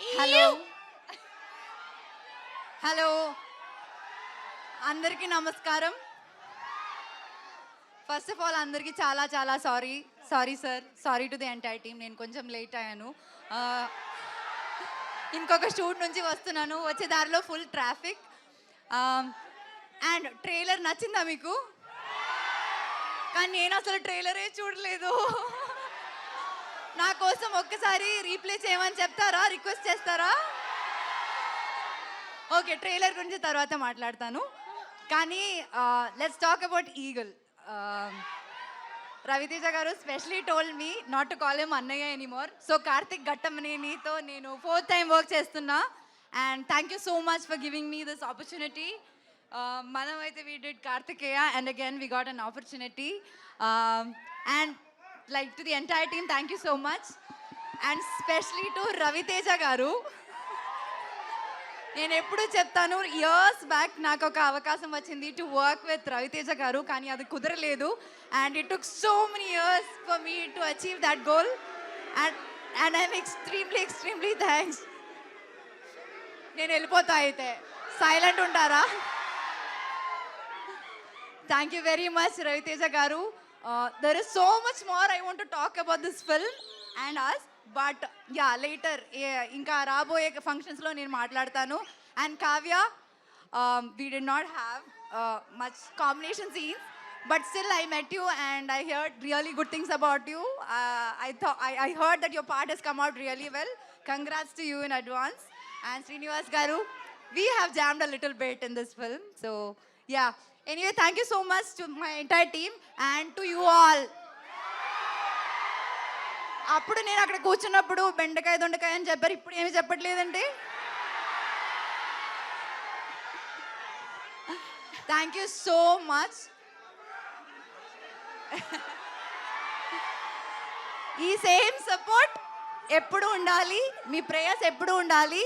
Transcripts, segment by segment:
Hello hello అందరికీ నమస్కారం. First of all అందరికీ చాలా చాలా sorry sir, sorry to the entire team. నేను కొంచెం లేట్ అయ్యాను. ఇంకొక షూట్ నుంచి వస్తున్నాను, వచ్చే దారిలో ఫుల్ ట్రాఫిక్. అండ్ ట్రైలర్ నచ్చిందా మీకు? కానీ నేను అసలు ట్రైలరే చూడలేదు. నా కోసం ఒక్కసారి రీప్లే చేయమని చెప్తారా, రిక్వెస్ట్ చేస్తారా? ఓకే, ట్రైలర్ గురించి తర్వాత మాట్లాడతాను. కానీ let's talk about Eagle. Raviteja గారు specially told me not to call him అన్నయ్య ఎనీమోర్. సో కార్తిక్ ఘట్టమనేనితో నేను 4th టైం వర్క్ చేస్తున్నా. And thank you so much for giving me this opportunity. మనం అయితే we did Karthikeya and again we got an opportunity. And like to the entire team, thank you so much. And especially to Raviteja garu. నేను ఎప్పుడు చెప్తాను, years back నాకు ఒక అవకాశం వచ్చింది to work with Raviteja గారు, కానీ అది కుదరలేదు. And it took so many years for me to achieve that goal. And I'm extremely thanks. నేను వెళ్ళిపోతా, అయితే సైలెంట్ ఉంటారా? Thank you very much Raviteja గారు. There is so much more I want to talk about this film and us, but yeah, later ఇంకా రాబోయే ఫంక్షన్స్లో నేను మాట్లాడతాను. And Kavya, we did not have much combination scenes, but still I met you and I heard really good things about you. I heard that your part has come out really well. Congrats to you in advance. And Srinivas garu, we have jammed a little bit in this film, so yeah. Anyway, thank you so much to my entire team and to you all. అప్పుడు నేను అక్కడ కూర్చున్నప్పుడు బెండకాయ దొండకాయ అని చెప్పారు, ఇప్పుడు ఏమి చెప్పట్లేదండి. Thank you so much. ఈ సేమ్ సపోర్ట్ ఎప్పుడు ఉండాలి, మీ ప్రేయర్స్ ఎప్పుడు ఉండాలి.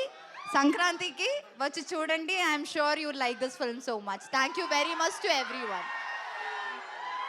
సంక్రాంతికి వచ్చి చూడండి. I'm sure you like this film so much. Thank you very much to every one.